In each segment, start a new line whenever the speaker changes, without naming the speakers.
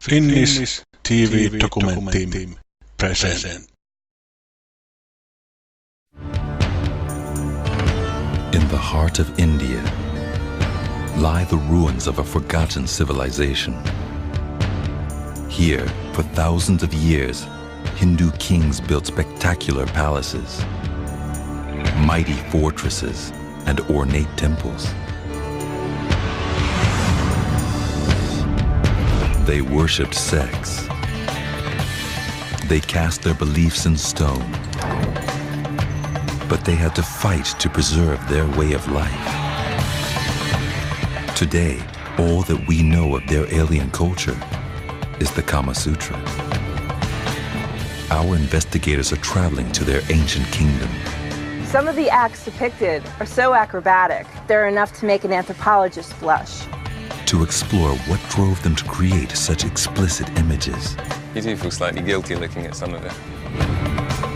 Finnish TV Document present.
In the heart of India lie the ruins of a forgotten civilization. Here, for thousands of years, Hindu kings built spectacular palaces, mighty fortresses, and ornate temples. They worshipped sex. They cast their beliefs in stone. But they had to fight to preserve their way of life. Today, all that we know of their alien culture is the Kama Sutra. Our investigators are traveling to their ancient kingdom.
Some of the acts depicted are so acrobatic, they're enough to make an anthropologist blush.
To explore what drove them to create such explicit images.
You do feel slightly guilty looking at some of it.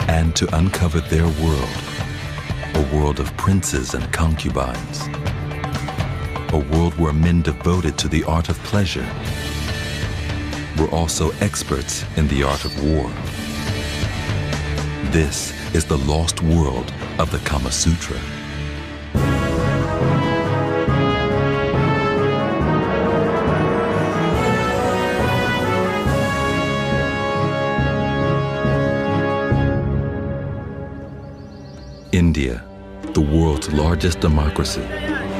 And to uncover their world, a world of princes and concubines. A world where men devoted to the art of pleasure were also experts in the art of war. This is the lost world of the Kama Sutra. India, the world's largest democracy,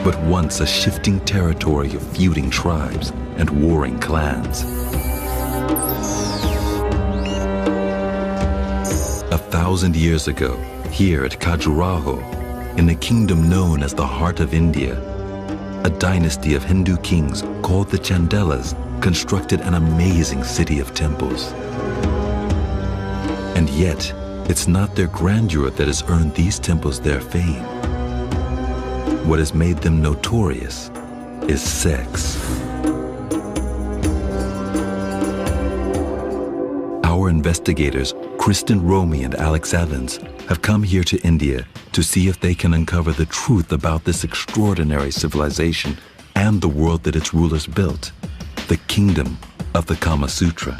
but once a shifting territory of feuding tribes and warring clans. 1,000 years ago, here at Khajuraho, in a kingdom known as the Heart of India, a dynasty of Hindu kings called the Chandelas constructed an amazing city of temples. And yet, it's not their grandeur that has earned these temples their fame. What has made them notorious is sex. Our investigators, Kristen Romy and Alex Evans, have come here to India to see if they can uncover the truth about this extraordinary civilization and the world that its rulers built, the kingdom of the Kama Sutra.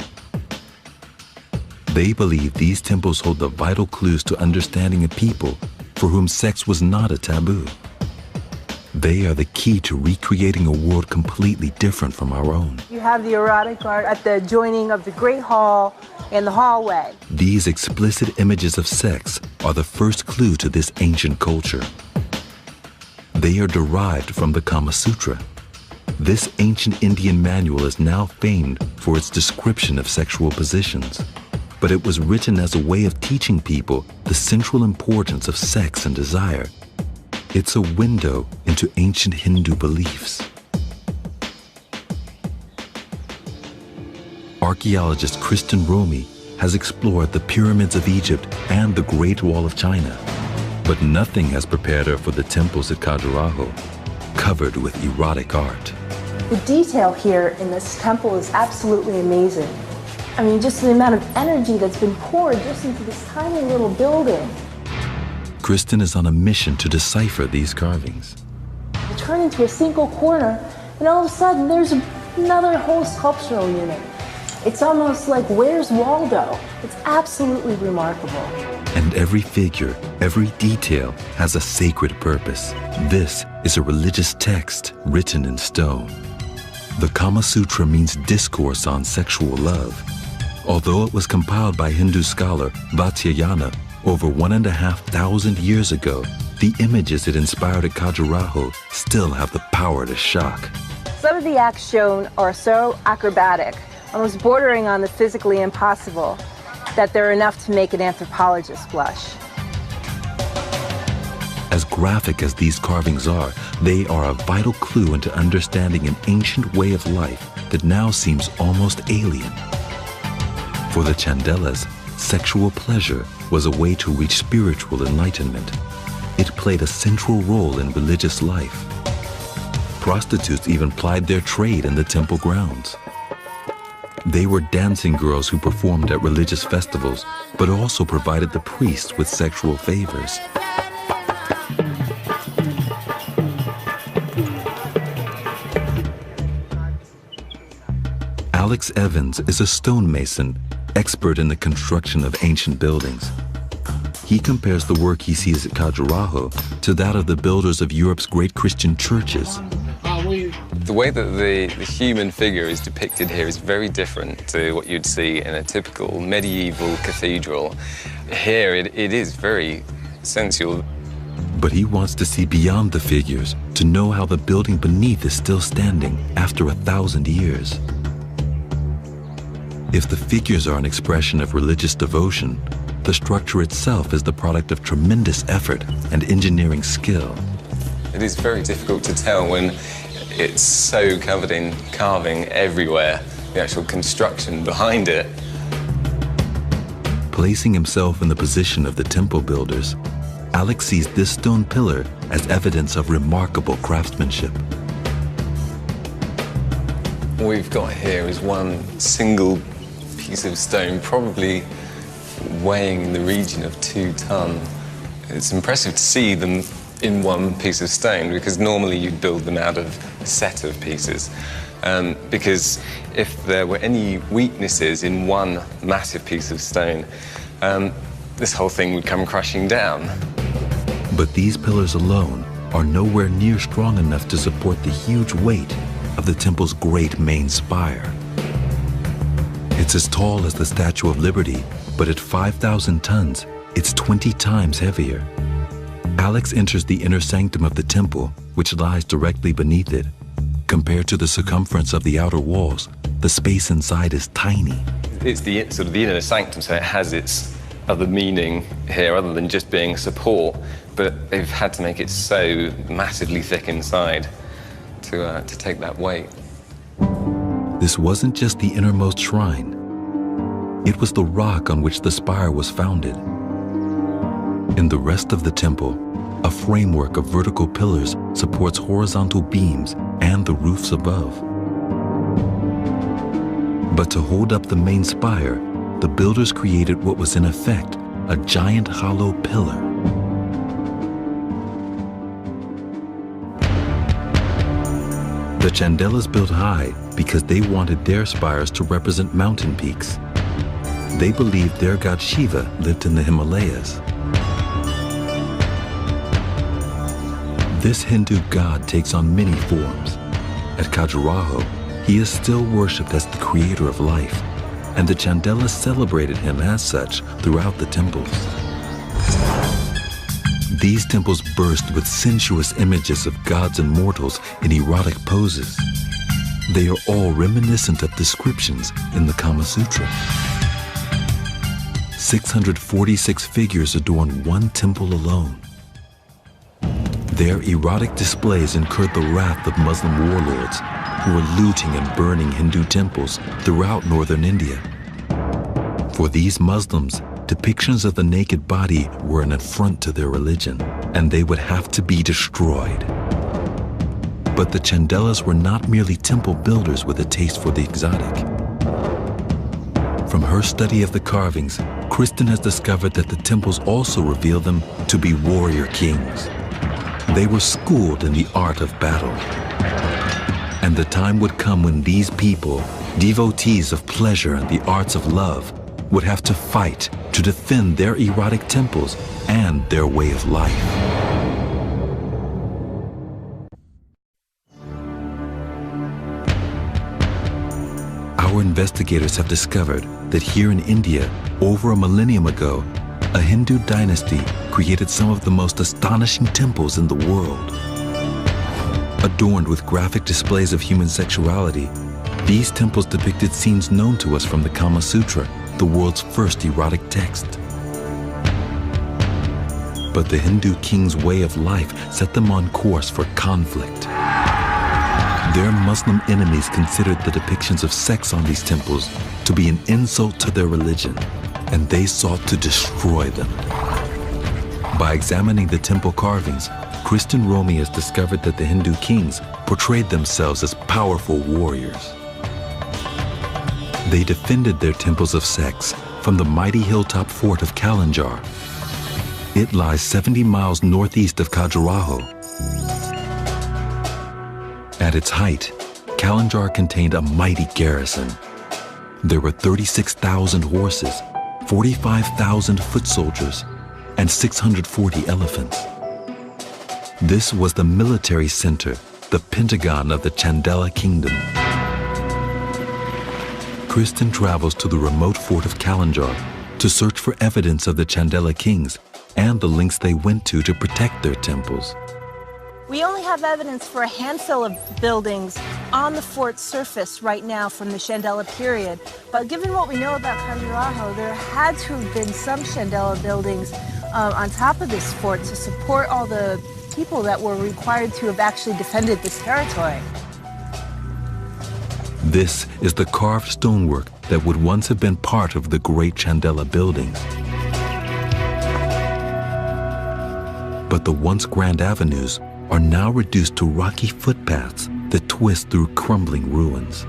They believe these temples hold the vital clues to understanding a people for whom sex was not a taboo. They are the key to recreating a world completely different from our own.
You have the erotic art at the joining of the Great Hall and the hallway.
These explicit images of sex are the first clue to this ancient culture. They are derived from the Kama Sutra. This ancient Indian manual is now famed for its description of sexual positions. But it was written as a way of teaching people the central importance of sex and desire. It's a window into ancient Hindu beliefs. Archaeologist Kristen Romy has explored the pyramids of Egypt and the Great Wall of China, but nothing has prepared her for the temples at Khajuraho, covered with erotic art.
The detail here in this temple is absolutely amazing. I mean, just the amount of energy that's been poured just into this tiny little building.
Kristen is on a mission to decipher these carvings.
You turn into a single corner, and all of a sudden there's another whole sculptural unit. It's almost like, where's Waldo? It's absolutely remarkable.
And every figure, every detail has a sacred purpose. This is a religious text written in stone. The Kama Sutra means discourse on sexual love. Although it was compiled by Hindu scholar Vatsyayana over 1,500 years ago, the images it inspired at Khajuraho still have the power to shock.
Some of the acts shown are so acrobatic, almost bordering on the physically impossible, that they're enough to make an anthropologist blush.
As graphic as these carvings are, they are a vital clue into understanding an ancient way of life that now seems almost alien. For the Chandelas, sexual pleasure was a way to reach spiritual enlightenment. It played a central role in religious life. Prostitutes even plied their trade in the temple grounds. They were dancing girls who performed at religious festivals, but also provided the priests with sexual favors. Alex Evans is a stonemason, expert in the construction of ancient buildings. He compares the work he sees at Khajuraho to that of the builders of Europe's great Christian churches.
The way that the human figure is depicted here is very different to what you'd see in a typical medieval cathedral. Here it is very sensual.
But he wants to see beyond the figures, to know how the building beneath is still standing after 1,000 years. If the figures are an expression of religious devotion, the structure itself is the product of tremendous effort and engineering skill.
It is very difficult to tell when it's so covered in carving everywhere, the actual construction behind it.
Placing himself in the position of the temple builders, Alex sees this stone pillar as evidence of remarkable craftsmanship.
What we've got here is one single piece of stone, probably weighing in the region of 2 tons. It's impressive to see them in one piece of stone, because normally you'd build them out of a set of pieces. Because if there were any weaknesses in one massive piece of stone, this whole thing would come crashing down.
But these pillars alone are nowhere near strong enough to support the huge weight of the temple's great main spire. It's as tall as the Statue of Liberty, but at 5,000 tons, it's 20 times heavier. Alex enters the inner sanctum of the temple, which lies directly beneath it. Compared to the circumference of the outer walls, the space inside is tiny.
It's the sort of the inner sanctum, so it has its other meaning here other than just being a support, but they've had to make it so massively thick inside to take that weight.
This wasn't just the innermost shrine. It was the rock on which the spire was founded. In the rest of the temple, a framework of vertical pillars supports horizontal beams and the roofs above. But to hold up the main spire, the builders created what was in effect a giant hollow pillar. The Chandelas built high because they wanted their spires to represent mountain peaks. They believed their god Shiva lived in the Himalayas. This Hindu god takes on many forms. At Khajuraho, he is still worshipped as the creator of life, and the Chandelas celebrated him as such throughout the temples. These temples burst with sensuous images of gods and mortals in erotic poses. They are all reminiscent of descriptions in the Kama Sutra. 646 figures adorn one temple alone. Their erotic displays incurred the wrath of Muslim warlords who were looting and burning Hindu temples throughout northern India. For these Muslims, depictions of the naked body were an affront to their religion, and they would have to be destroyed. But the Chandelas were not merely temple builders with a taste for the exotic. From her study of the carvings, Kristen has discovered that the temples also reveal them to be warrior kings. They were schooled in the art of battle. And the time would come when these people, devotees of pleasure and the arts of love, would have to fight to defend their erotic temples and their way of life. Our investigators have discovered that here in India, over a millennium ago, a Hindu dynasty created some of the most astonishing temples in the world. Adorned with graphic displays of human sexuality, these temples depicted scenes known to us from the Kama Sutra, the world's first erotic text. But the Hindu king's way of life set them on course for conflict. Their Muslim enemies considered the depictions of sex on these temples to be an insult to their religion, and they sought to destroy them. By examining the temple carvings, Kristen Romy has discovered that the Hindu kings portrayed themselves as powerful warriors. They defended their temples of sex from the mighty hilltop fort of Kalinjar. It lies 70 miles northeast of Khajuraho. At its height, Kalinjar contained a mighty garrison. There were 36,000 horses, 45,000 foot soldiers, and 640 elephants. This was the military center, the Pentagon of the Chandela Kingdom. Kristen travels to the remote fort of Kalinjar to search for evidence of the Chandela kings and the links they went to protect their temples.
We only have evidence for a handful of buildings on the fort's surface right now from the Chandela period. But given what we know about Khajuraho, there had to have been some Chandela buildings on top of this fort to support all the people that were required to have actually defended this territory.
This is the carved stonework that would once have been part of the great Chandela buildings. But the once grand avenues are now reduced to rocky footpaths that twist through crumbling ruins.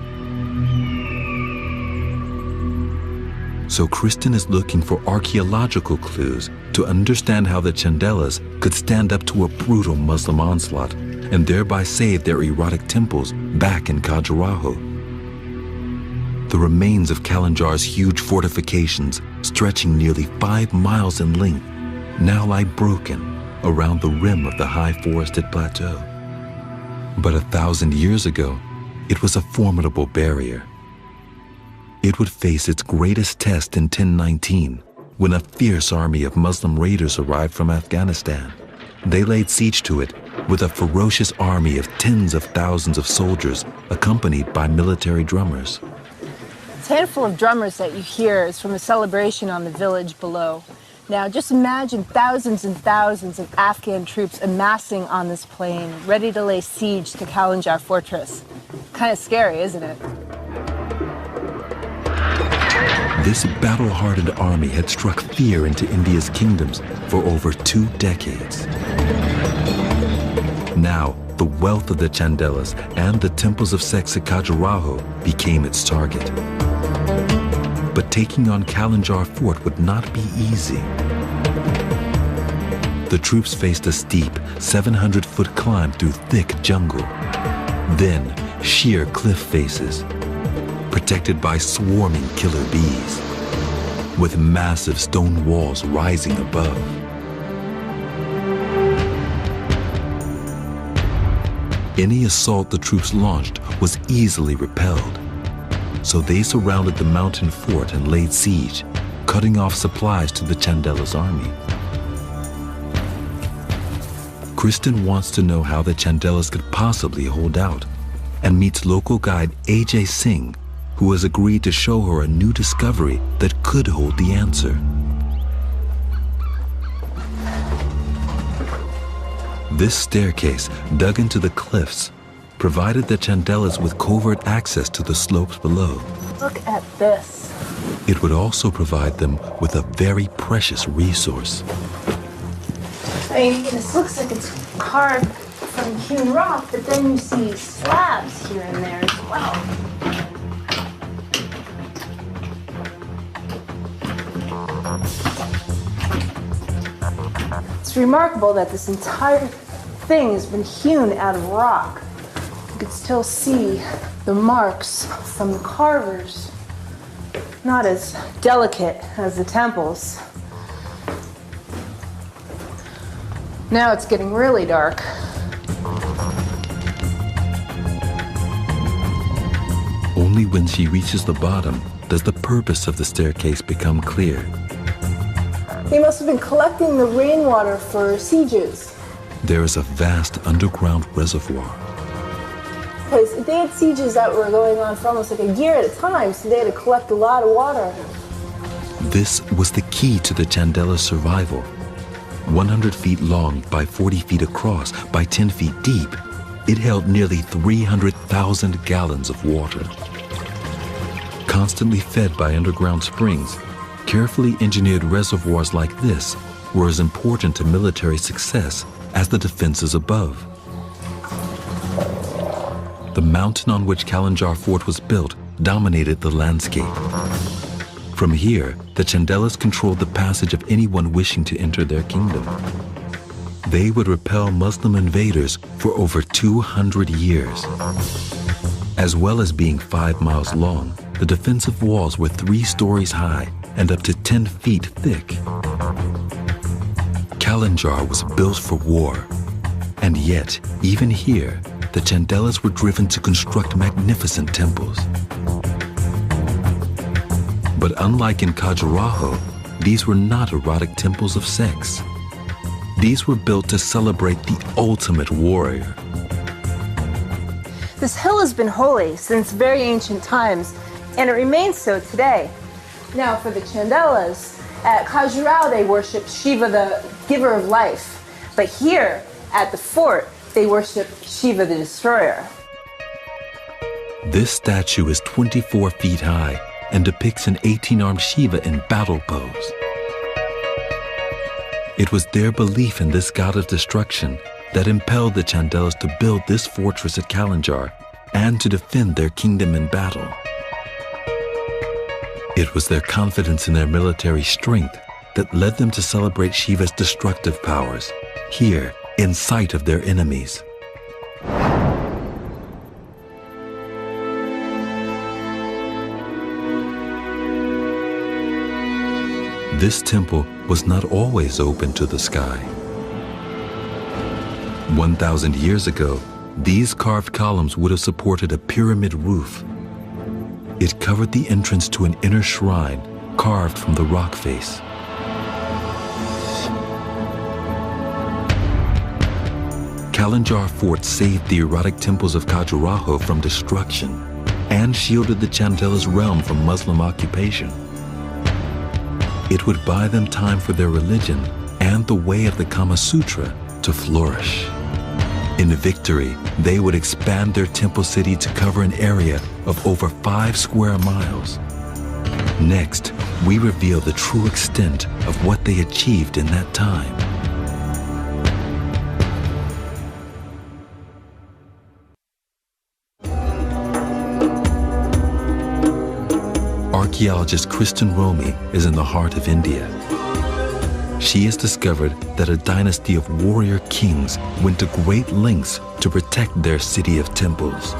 So Kristen is looking for archaeological clues to understand how the Chandelas could stand up to a brutal Muslim onslaught and thereby save their erotic temples back in Khajuraho. The remains of Kalinjar's huge fortifications, stretching nearly 5 miles in length, now lie broken around the rim of the high forested plateau. But 1,000 years ago, it was a formidable barrier. It would face its greatest test in 1019, when a fierce army of Muslim raiders arrived from Afghanistan. They laid siege to it with a ferocious army of tens of thousands of soldiers accompanied by military drummers.
This handful of drummers that you hear is from a celebration on the village below. Now, just imagine thousands and thousands of Afghan troops amassing on this plain, ready to lay siege to Kalinjar Fortress. Kind of scary, isn't it?
This battle-hardened army had struck fear into India's kingdoms for over 2 decades. Now, the wealth of the Chandelas and the temples of sex at Khajuraho became its target. But taking on Kalinjar Fort would not be easy. The troops faced a steep 700-foot climb through thick jungle, then sheer cliff faces, protected by swarming killer bees, with massive stone walls rising above. Any assault the troops launched was easily repelled. So they surrounded the mountain fort and laid siege, cutting off supplies to the Chandela's army. Kristen wants to know how the Chandelas could possibly hold out, and meets local guide AJ Singh, who has agreed to show her a new discovery that could hold the answer. This staircase, dug into the cliffs, provided the Chandelas with covert access to the slopes below.
Look at this.
It would also provide them with a very precious resource.
I mean, this looks like it's carved from hewn rock, but then you see slabs here and there as well. It's remarkable that this entire thing has been hewn out of rock. You can still see the marks from the carvers. Not as delicate as the temples. Now it's getting really dark.
Only when she reaches the bottom does the purpose of the staircase become clear.
They must have been collecting the rainwater for sieges.
There is a vast underground reservoir.
Because they had sieges that were going on for almost like a year at a time, so they had to collect a lot of water.
This was the key to the Chandela's survival. 100 feet long by 40 feet across by 10 feet deep, it held nearly 300,000 gallons of water. Constantly fed by underground springs, carefully engineered reservoirs like this were as important to military success as the defenses above. The mountain on which Kalinjar Fort was built dominated the landscape. From here, the Chandelas controlled the passage of anyone wishing to enter their kingdom. They would repel Muslim invaders for over 200 years. As well as being 5 miles long, the defensive walls were 3 stories high and up to 10 feet thick. Kalinjar was built for war. And yet, even here, the Chandelas were driven to construct magnificent temples. But unlike in Khajuraho, these were not erotic temples of sex. These were built to celebrate the ultimate warrior.
This hill has been holy since very ancient times, and it remains so today. Now, for the Chandelas, at Khajuraho they worship Shiva, the giver of life. But here, at the fort, they worship Shiva, the destroyer.
This statue is 24 feet high and depicts an 18-armed Shiva in battle pose. It was their belief in this god of destruction that impelled the Chandelas to build this fortress at Kalinjar and to defend their kingdom in battle. It was their confidence in their military strength that led them to celebrate Shiva's destructive powers, here in sight of their enemies. This temple was not always open to the sky. 1,000 years ago, these carved columns would have supported a pyramid roof. It covered the entrance to an inner shrine carved from the rock face. Kalinjar Fort saved the erotic temples of Khajuraho from destruction and shielded the Chandelas' realm from Muslim occupation. It would buy them time for their religion and the way of the Kama Sutra to flourish. In victory, they would expand their temple city to cover an area of over 5 square miles. Next, we reveal the true extent of what they achieved in that time. Archaeologist Kristen Romy is in the heart of India. She has discovered that a dynasty of warrior kings went to great lengths to protect their city of temples.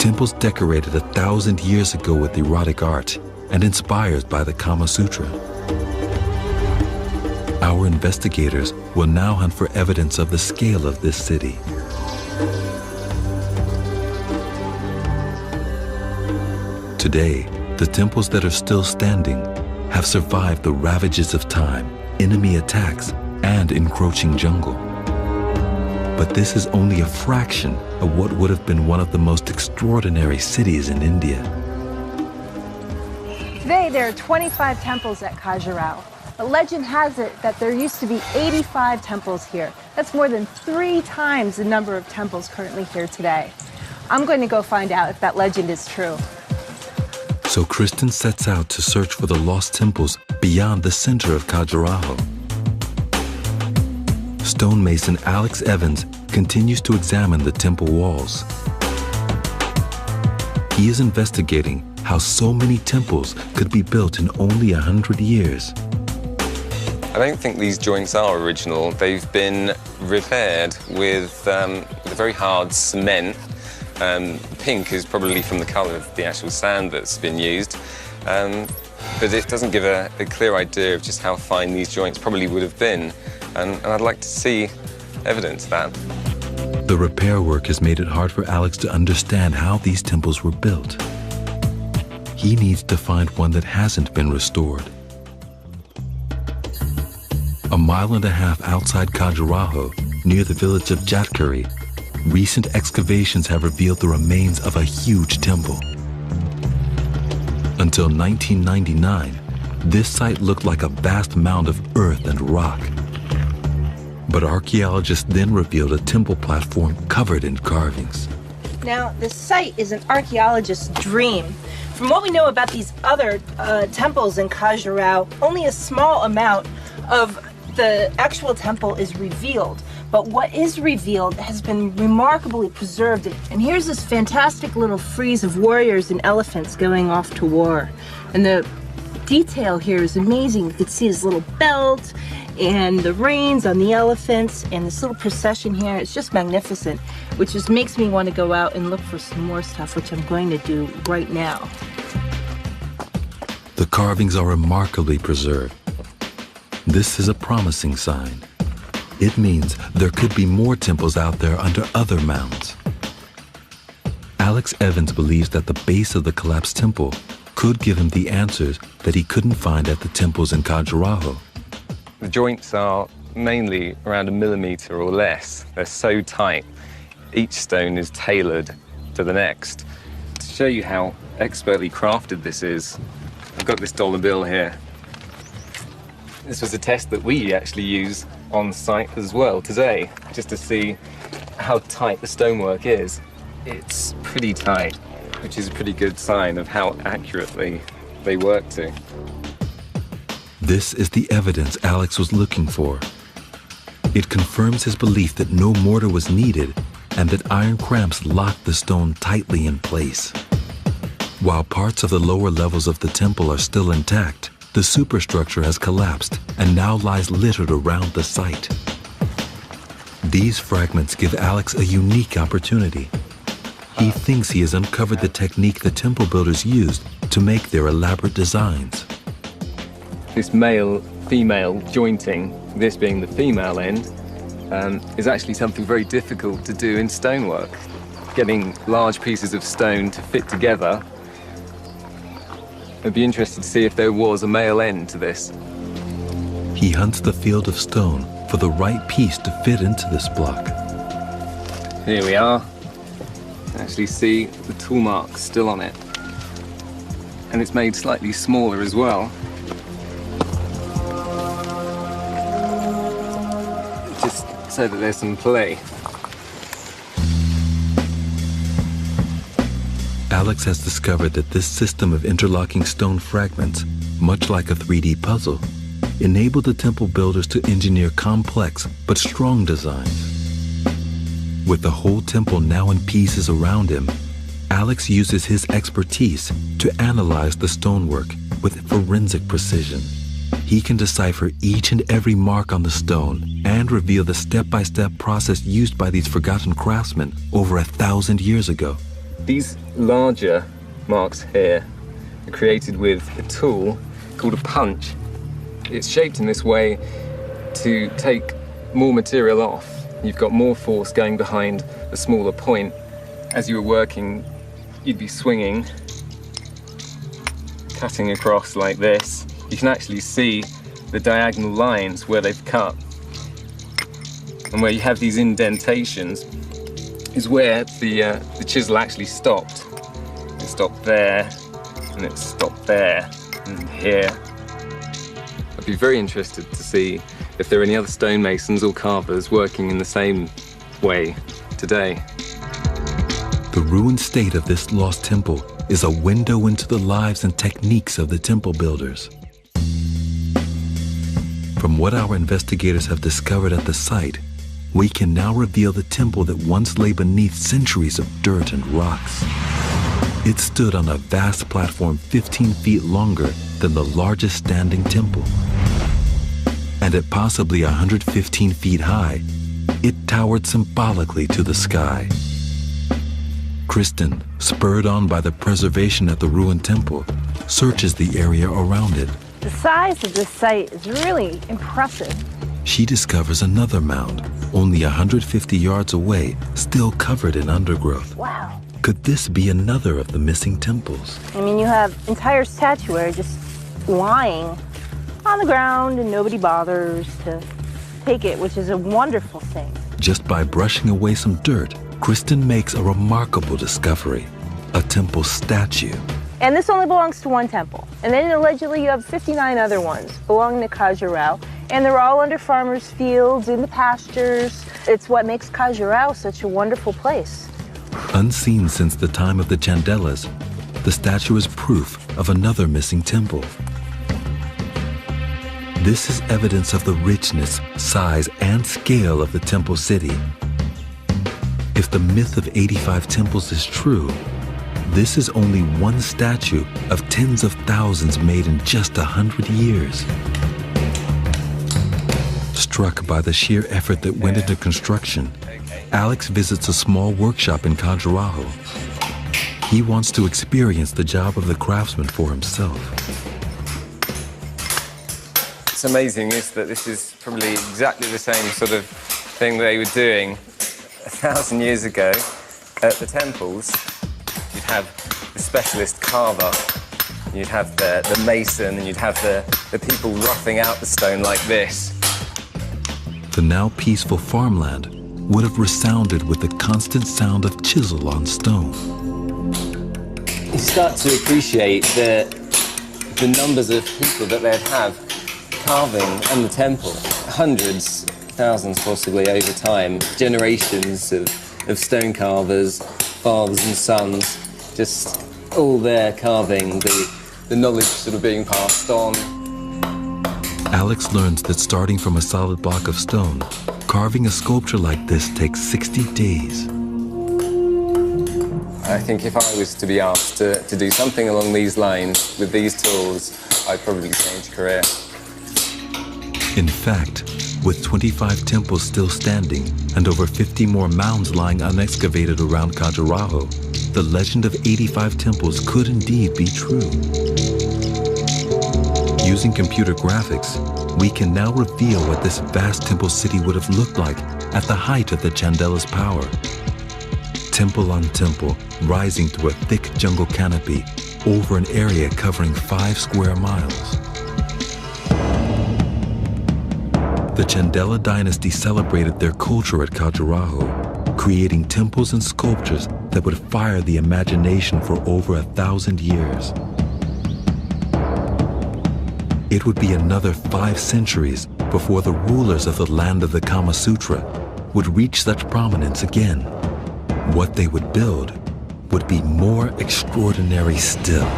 Temples decorated 1,000 years ago with erotic art and inspired by the Kama Sutra. Our investigators will now hunt for evidence of the scale of this city. Today, the temples that are still standing have survived the ravages of time, enemy attacks, and encroaching jungle. But this is only a fraction of what would have been one of the most extraordinary cities in India.
Today, there are 25 temples at Khajuraho. The legend has it that there used to be 85 temples here. That's more than 3 times the number of temples currently here today. I'm going to go find out if that legend is true.
So Kristen sets out to search for the lost temples beyond the center of Khajuraho. Stonemason Alex Evans continues to examine the temple walls. He is investigating how so many temples could be built in only 100 years.
I don't think these joints are original. They've been repaired with a very hard cement. Pink is probably from the colour of the actual sand that's been used, but it doesn't give a clear idea of just how fine these joints probably would have been, and I'd like to see evidence of that.
The repair work has made it hard for Alex to understand how these temples were built. He needs to find one that hasn't been restored. 1.5 miles outside Khajuraho, near the village of Jatkari, recent excavations have revealed the remains of a huge temple. Until 1999, this site looked like a vast mound of earth and rock. But archaeologists then revealed a temple platform covered in carvings.
Now, this site is an archaeologist's dream. From what we know about these other temples in Khajuraho, only a small amount of the actual temple is revealed. But what is revealed has been remarkably preserved. And here's this fantastic little frieze of warriors and elephants going off to war. And the detail here is amazing. You can see his little belt and the reins on the elephants, and this little procession here. It's just magnificent, which just makes me want to go out and look for some more stuff, which I'm going to do right now.
The carvings are remarkably preserved. This is a promising sign. It means there could be more temples out there under other mounds. Alex Evans believes that the base of the collapsed temple could give him the answers that he couldn't find at the temples in Khajuraho.
The joints are mainly around 1 millimeter or less. They're so tight, each stone is tailored to the next. To show you how expertly crafted this is, I've got this dollar bill here. This was a test that we actually use on site as well today, just to see how tight the stonework is. It's pretty tight, which is a pretty good sign of how accurately they work to.
This is the evidence Alex was looking for. It confirms his belief that no mortar was needed and that iron cramps locked the stone tightly in place. While parts of the lower levels of the temple are still intact, the superstructure has collapsed and now lies littered around the site. These fragments give Alex a unique opportunity. He thinks he has uncovered the technique the temple builders used to make their elaborate designs.
This male-female jointing, this being the female end, is actually something very difficult to do in stonework. Getting large pieces of stone to fit together. I'd be interested to see if there was a male end to this.
He hunts the field of stone for the right piece to fit into this block.
Here we are. You can actually see the tool marks still on it. And it's made slightly smaller as well. Just so that there's some play.
Alex has discovered that this system of interlocking stone fragments, much like a 3D puzzle, enabled the temple builders to engineer complex but strong designs. With the whole temple now in pieces around him, Alex uses his expertise to analyze the stonework with forensic precision. He can decipher each and every mark on the stone and reveal the step-by-step process used by these forgotten craftsmen over 1,000 years ago.
These larger marks here are created with a tool called a punch. It's shaped in this way to take more material off. You've got more force going behind a smaller point. As you were working, you'd be swinging, cutting across like this. You can actually see the diagonal lines where they've cut. And where you have these indentations is where the chisel actually stopped. It stopped there, and it stopped there, and here. I'd be very interested to see if there are any other stonemasons or carvers working in the same way today.
The ruined state of this lost temple is a window into the lives and techniques of the temple builders. From what our investigators have discovered at the site, we can now reveal the temple that once lay beneath centuries of dirt and rocks. It stood on a vast platform 15 feet longer than the largest standing temple. And at possibly 115 feet high, it towered symbolically to the sky. Kristen, spurred on by the preservation at the ruined temple, searches the area around it.
The size of this site is really impressive.
She discovers another mound, only 150 yards away, still covered in undergrowth.
Wow.
Could this be another of the missing temples?
I mean, you have entire statuary just lying on the ground and nobody bothers to take it, which is a wonderful thing.
Just by brushing away some dirt, Kristen makes a remarkable discovery, a temple statue.
And this only belongs to one temple. And then allegedly you have 59 other ones belonging to Khajuraho. And they're all under farmers' fields, in the pastures. It's what makes Khajuraho such a wonderful place.
Unseen since the time of the Chandelas, the statue is proof of another missing temple. This is evidence of the richness, size, and scale of the temple city. If the myth of 85 temples is true, this is only one statue of tens of thousands made in just 100 years. Struck by the sheer effort that went into construction, Alex visits a small workshop in Khajuraho. He wants to experience the job of the craftsman for himself.
What's amazing is that this is probably exactly the same sort of thing they were doing 1,000 years ago at the temples. You'd have the specialist carver, you'd have the mason, and you'd have the people roughing out the stone like this.
The now peaceful farmland would have resounded with the constant sound of chisel on stone.
You start to appreciate the numbers of people that they'd have carving in the temple. Hundreds, thousands possibly over time. Generations of stone carvers, fathers and sons, just all there carving, the knowledge sort of being passed on.
Alex learns that starting from a solid block of stone, carving a sculpture like this takes 60 days.
I think if I was to be asked to do something along these lines with these tools, I'd probably change career.
In fact, with 25 temples still standing and over 50 more mounds lying unexcavated around Khajuraho, the legend of 85 temples could indeed be true. Using computer graphics, we can now reveal what this vast temple city would have looked like at the height of the Chandela's power. Temple on temple, rising through a thick jungle canopy over an area covering 5 square miles. The Chandela dynasty celebrated their culture at Khajuraho, creating temples and sculptures that would fire the imagination for over 1,000 years. It would be another 5 centuries before the rulers of the land of the Kama Sutra would reach such prominence again. What they would build would be more extraordinary still.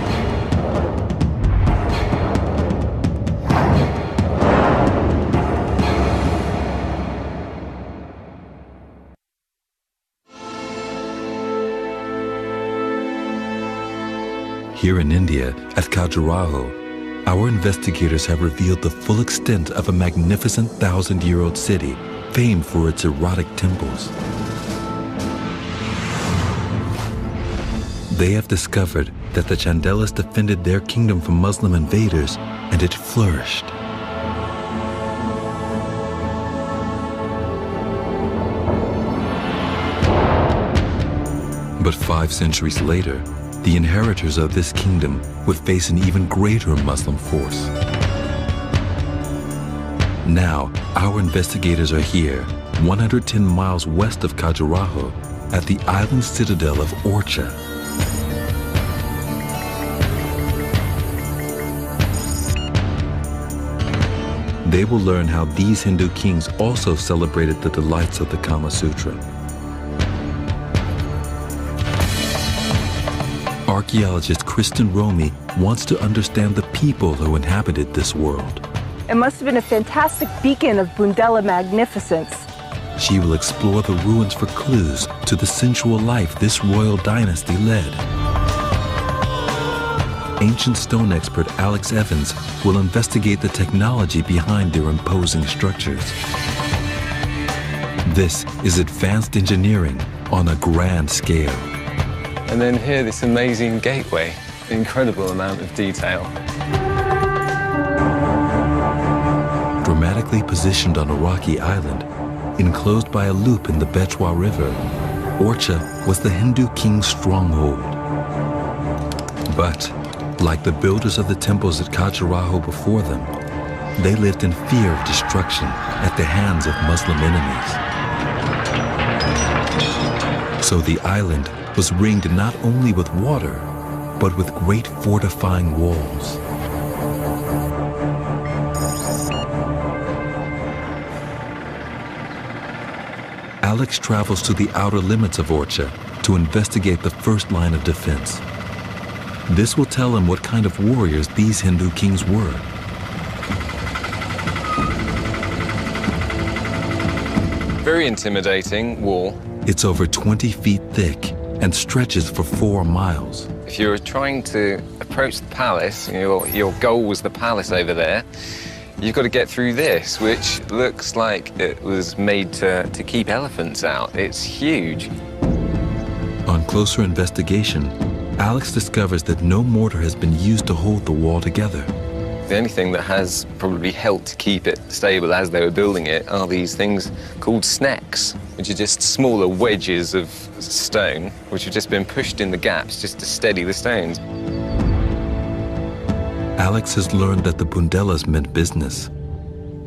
Here in India, at Khajuraho, our investigators have revealed the full extent of a magnificent 1,000-year-old city famed for its erotic temples. They have discovered that the Chandelas defended their kingdom from Muslim invaders, and it flourished. But 5 centuries later, the inheritors of this kingdom would face an even greater Muslim force. Now, our investigators are here, 110 miles west of Khajuraho, at the island citadel of Orcha. They will learn how these Hindu kings also celebrated the delights of the Kama Sutra. Archaeologist Kristen Romy wants to understand the people who inhabited this world.
It must have been a fantastic beacon of Bundela magnificence.
She will explore the ruins for clues to the sensual life this royal dynasty led. Ancient stone expert Alex Evans will investigate the technology behind their imposing structures. This is advanced engineering on a grand scale.
And then here, this amazing gateway, incredible amount of detail.
Dramatically positioned on a rocky island, enclosed by a loop in the Bechwa River, Orcha was the Hindu king's stronghold. But, like the builders of the temples at Khajuraho before them, they lived in fear of destruction at the hands of Muslim enemies. So the island was ringed not only with water, but with great fortifying walls. Alex travels to the outer limits of Orcha to investigate the first line of defense. This will tell him what kind of warriors these Hindu kings were.
Very intimidating wall.
It's over 20 feet thick and stretches for 4 miles.
If you were trying to approach the palace, your goal was the palace over there, you've got to get through this, which looks like it was made to keep elephants out. It's huge.
On closer investigation, Alex discovers that no mortar has been used to hold the wall together.
The only thing that has probably helped to keep it stable as they were building it are these things called snecks, which are just smaller wedges of stone, which have just been pushed in the gaps just to steady the stones.
Alex has learned that the Bundelas meant business.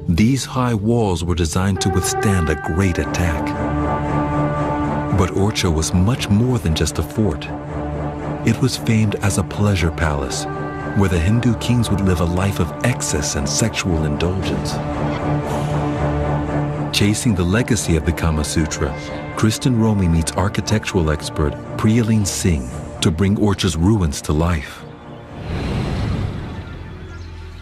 These high walls were designed to withstand a great attack. But Orcha was much more than just a fort. It was famed as a pleasure palace, where the Hindu kings would live a life of excess and sexual indulgence. Chasing the legacy of the Kama Sutra, Kristen Romy meets architectural expert Priyaleen Singh to bring Orcha's ruins to life.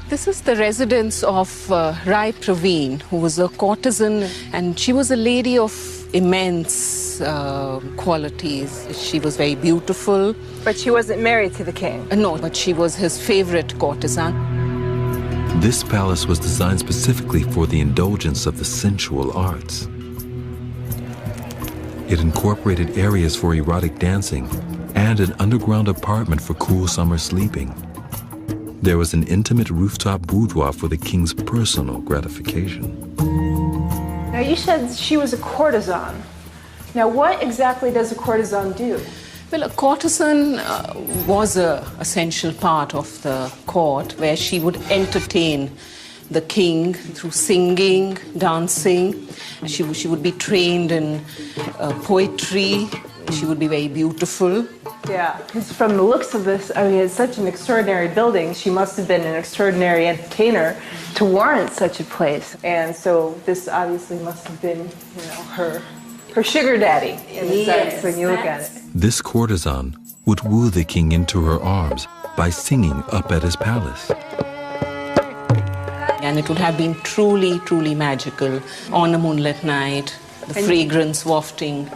This is the residence of Rai Praveen, who was a courtesan, and she was a lady of immense qualities. She was very beautiful.
But she wasn't married to the king?
No, but she was his favorite courtesan.
This palace was designed specifically for the indulgence of the sensual arts. It incorporated areas for erotic dancing and an underground apartment for cool summer sleeping. There was an intimate rooftop boudoir for the king's personal gratification.
Now, you said she was a courtesan. Now, what exactly does a courtesan do?
Well, a courtesan was an essential part of the court, where she would entertain the king through singing, dancing. She would be trained in poetry. She would be very beautiful.
Yeah, because from the looks of this, I mean, it's such an extraordinary building. She must have been an extraordinary entertainer to warrant such a place. And so this obviously must have been, you know, her sugar daddy, in a sense, when you look at it.
This courtesan would woo the king into her arms by singing up at his palace.
And it would have been truly, truly magical on a moonlit night, the fragrance wafting.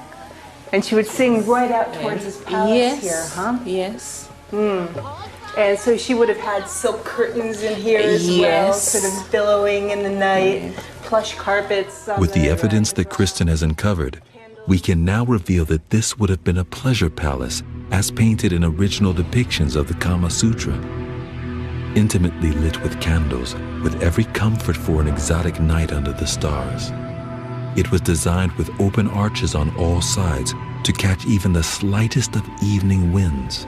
And she would sing right out towards his palace here, huh?
Yes.
And so she would have had silk curtains in here as well, sort of billowing in the night, plush carpets.
With the evidence that Kristen has uncovered, we can now reveal that this would have been a pleasure palace as painted in original depictions of the Kama Sutra. Intimately lit with candles, with every comfort for an exotic night under the stars. It was designed with open arches on all sides to catch even the slightest of evening winds.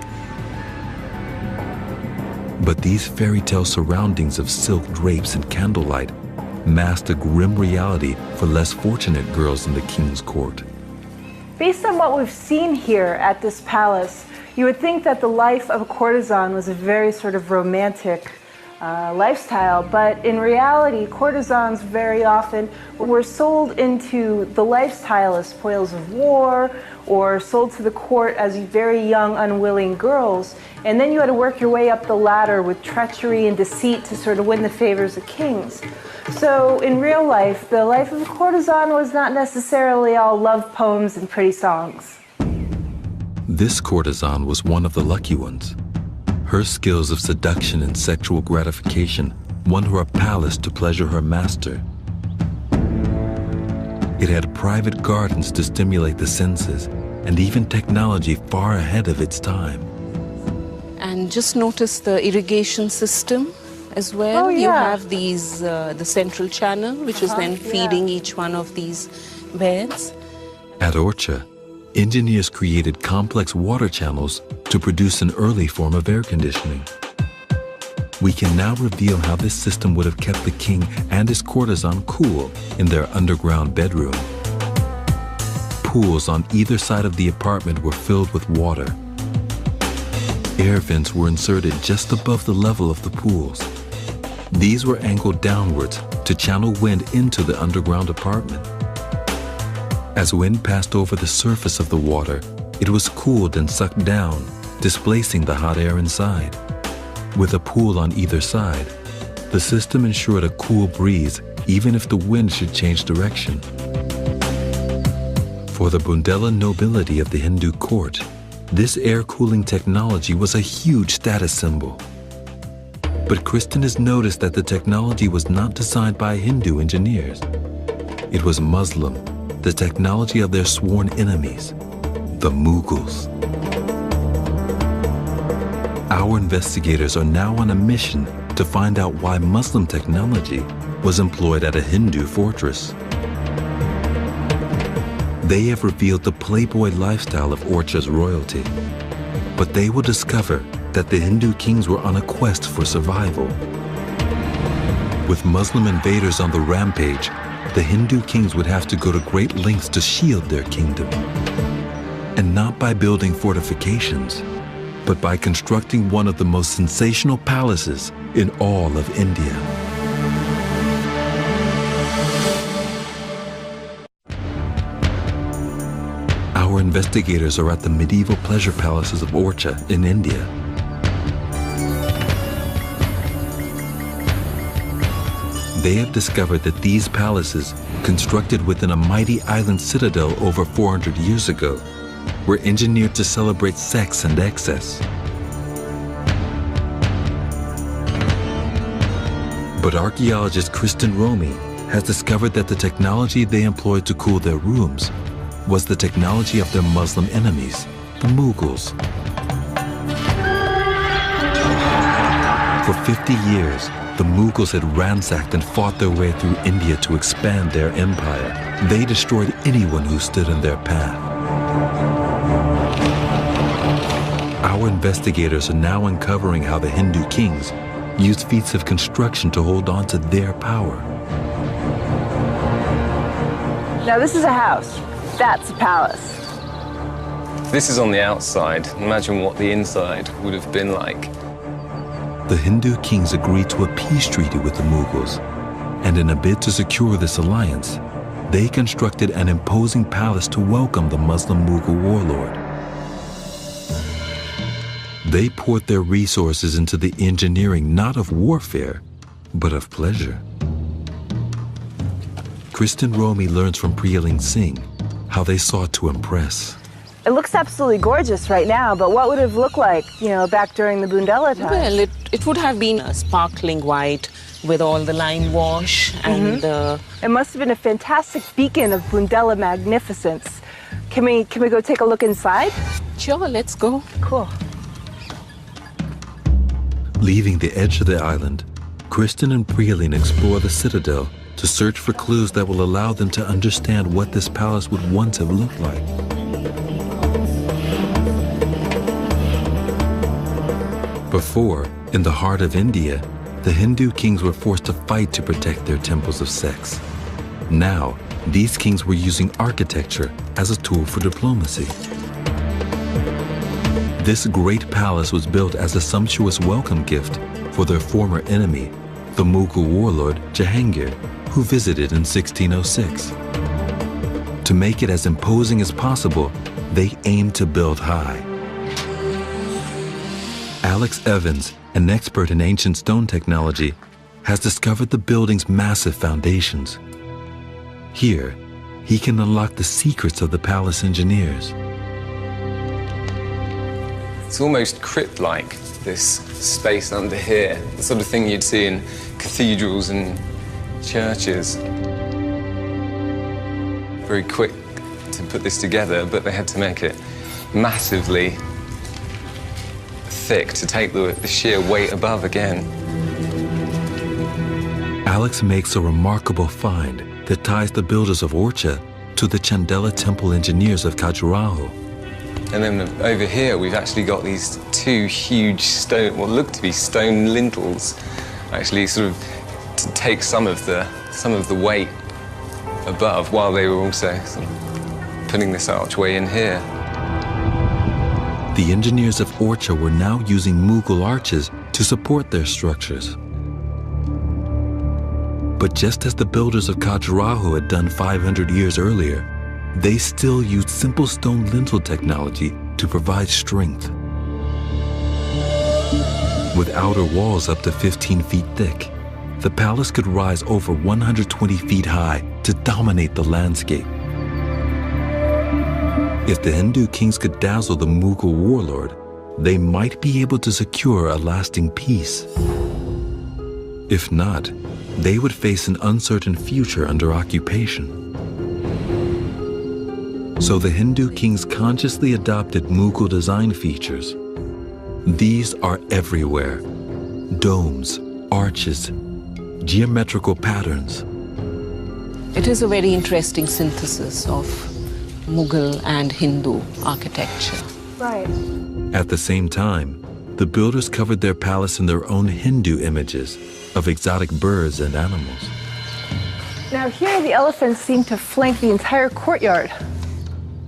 But these fairy tale surroundings of silk drapes and candlelight masked a grim reality for less fortunate girls in the king's court.
Based on what we've seen here at this palace, you would think that the life of a courtesan was a very sort of romantic lifestyle, but in reality, courtesans very often were sold into the lifestyle as spoils of war or sold to the court as very young, unwilling girls. And then you had to work your way up the ladder with treachery and deceit to sort of win the favors of kings. So in real life, the life of a courtesan was not necessarily all love poems and pretty songs.
This courtesan was one of the lucky ones. Her skills of seduction and sexual gratification won her a palace to pleasure her master. It had private gardens to stimulate the senses, and even technology far ahead of its time.
And just notice the irrigation system as well.
Oh, yeah.
You have these, the central channel, which is then feeding each one of these beds.
At Orcha, engineers created complex water channels to produce an early form of air conditioning. We can now reveal how this system would have kept the king and his courtesan cool in their underground bedroom. Pools on either side of the apartment were filled with water. Air vents were inserted just above the level of the pools. These were angled downwards to channel wind into the underground apartment. As wind passed over the surface of the water, it was cooled and sucked down, displacing the hot air inside. With a pool on either side, the system ensured a cool breeze even if the wind should change direction. For the Bundela nobility of the Hindu court, this air cooling technology was a huge status symbol. But Kristen has noticed that the technology was not designed by Hindu engineers. It was Muslim, the technology of their sworn enemies, the Mughals. Our investigators are now on a mission to find out why Muslim technology was employed at a Hindu fortress. They have revealed the playboy lifestyle of Orcha's royalty, but they will discover that the Hindu kings were on a quest for survival. With Muslim invaders on the rampage, the Hindu kings would have to go to great lengths to shield their kingdom. And not by building fortifications, but by constructing one of the most sensational palaces in all of India. Our investigators are at the medieval pleasure palaces of Orcha in India. They have discovered that these palaces, constructed within a mighty island citadel over 400 years ago, were engineered to celebrate sex and excess. But archaeologist Kristen Romy has discovered that the technology they employed to cool their rooms was the technology of their Muslim enemies, the Mughals. For 50 years, the Mughals had ransacked and fought their way through India to expand their empire. They destroyed anyone who stood in their path. Our investigators are now uncovering how the Hindu kings used feats of construction to hold on to their power.
Now this is a house. That's a palace.
This is on the outside. Imagine what the inside would have been like.
The Hindu kings agreed to a peace treaty with the Mughals, and in a bid to secure this alliance, they constructed an imposing palace to welcome the Muslim Mughal warlord. They poured their resources into the engineering not of warfare, but of pleasure. Kristen Romy learns from Priyaling Singh how they sought to impress.
It looks absolutely gorgeous right now, but what would it have looked like, back during the Bundela time?
Well, it would have been a sparkling white with all the lime wash and
It must have been a fantastic beacon of Bundela magnificence. Can we go take a look inside?
Sure, let's go.
Cool.
Leaving the edge of the island, Kristen and Priyaling explore the citadel to search for clues that will allow them to understand what this palace would once have looked like. Before, in the heart of India, the Hindu kings were forced to fight to protect their temples of sex. Now, these kings were using architecture as a tool for diplomacy. This great palace was built as a sumptuous welcome gift for their former enemy, the Mughal warlord Jahangir, who visited in 1606. To make it as imposing as possible, they aimed to build high. Alex Evans, an expert in ancient stone technology, has discovered the building's massive foundations. Here, he can unlock the secrets of the palace engineers.
It's almost crypt-like, this space under here, the sort of thing you'd see in cathedrals and churches. Very quick to put this together, but they had to make it massively thick to take the sheer weight above again.
Alex makes a remarkable find that ties the builders of Orcha to the Chandela temple engineers of Khajuraho.
And then over here, we've actually got these two huge stone, what look to be stone lintels, actually sort of to take some of the weight above, while they were also sort of putting this archway in here.
The engineers of Orcha were now using Mughal arches to support their structures. But just as the builders of Khajuraho had done 500 years earlier, they still used simple stone lintel technology to provide strength. With outer walls up to 15 feet thick, the palace could rise over 120 feet high to dominate the landscape. If the Hindu kings could dazzle the Mughal warlord, they might be able to secure a lasting peace. If not, they would face an uncertain future under occupation. So the Hindu kings consciously adopted Mughal design features. These are everywhere: domes, arches, geometrical patterns.
It is a very interesting synthesis of Mughal and Hindu architecture.
Right.
At the same time, the builders covered their palace in their own Hindu images of exotic birds and animals.
Now here the elephants seem to flank the entire courtyard.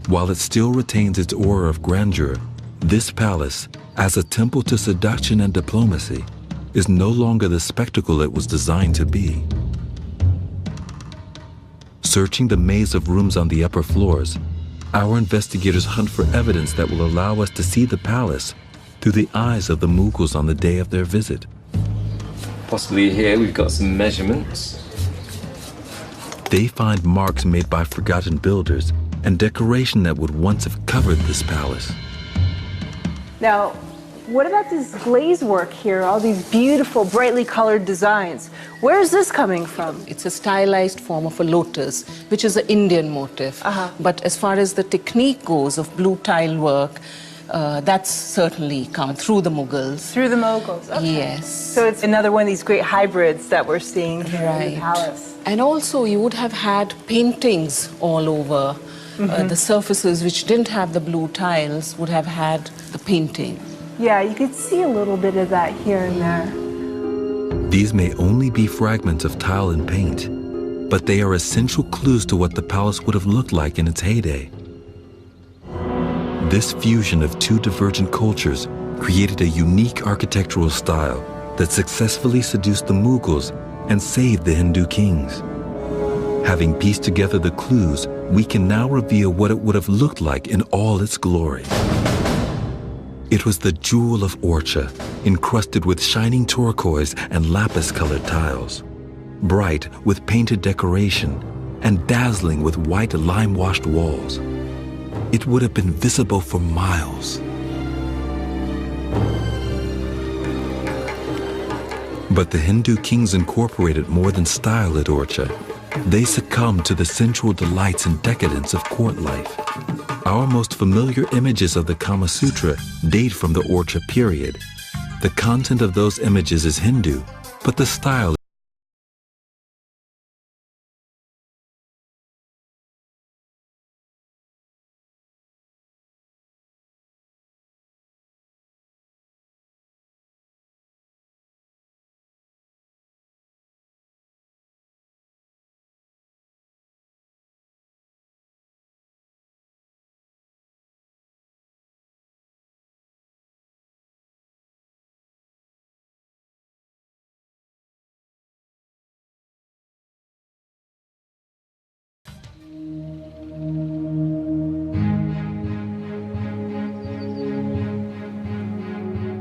While it still retains its aura of grandeur, this palace, as a temple to seduction and diplomacy, is no longer the spectacle it was designed to be. Searching the maze of rooms on the upper floors, our investigators hunt for evidence that will allow us to see the palace through the eyes of the Mughals on the day of their visit.
Possibly here we've got some measurements.
They find marks made by forgotten builders and decoration that would once have covered this palace.
Now, what about this glaze work here, all these beautiful, brightly colored designs? Where is this coming from?
It's a stylized form of a lotus, which is an Indian motif. But as far as the technique goes of blue tile work, that's certainly come through the Mughals.
Through the Mughals, okay.
Yes.
So it's another one of these great hybrids that we're seeing here in the palace.
And also you would have had paintings all over. The surfaces which didn't have the blue tiles would have had the painting.
Yeah, you could see a little bit of that here and there.
These may only be fragments of tile and paint, but they are essential clues to what the palace would have looked like in its heyday. This fusion of two divergent cultures created a unique architectural style that successfully seduced the Mughals and saved the Hindu kings. Having pieced together the clues, we can now reveal what it would have looked like in all its glory. It was the jewel of Orcha, encrusted with shining turquoise and lapis-colored tiles, bright with painted decoration, and dazzling with white lime-washed walls. It would have been visible for miles. But the Hindu kings incorporated more than style at Orcha. They succumbed to the sensual delights and decadence of court life. Our most familiar images of the Kama Sutra date from the Orcha period. The content of those images is Hindu, but the style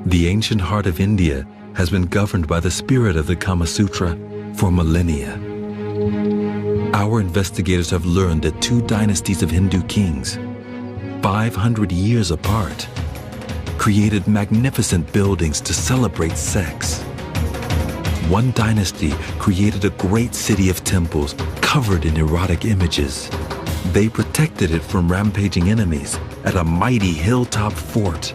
The ancient heart of India has been governed by the spirit of the Kama Sutra for millennia. Our investigators have learned that two dynasties of Hindu kings, 500 years apart, created magnificent buildings to celebrate sex. One dynasty created a great city of temples covered in erotic images. They protected it from rampaging enemies at a mighty hilltop fort.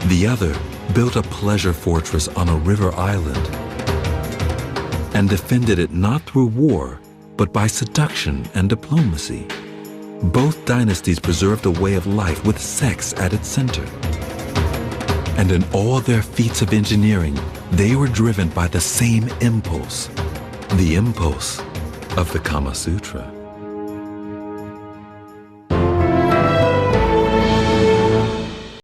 The other built a pleasure fortress on a river island and defended it not through war, but by seduction and diplomacy. Both dynasties preserved a way of life with sex at its center. And in all their feats of engineering, they were driven by the same impulse, the impulse of the Kama Sutra.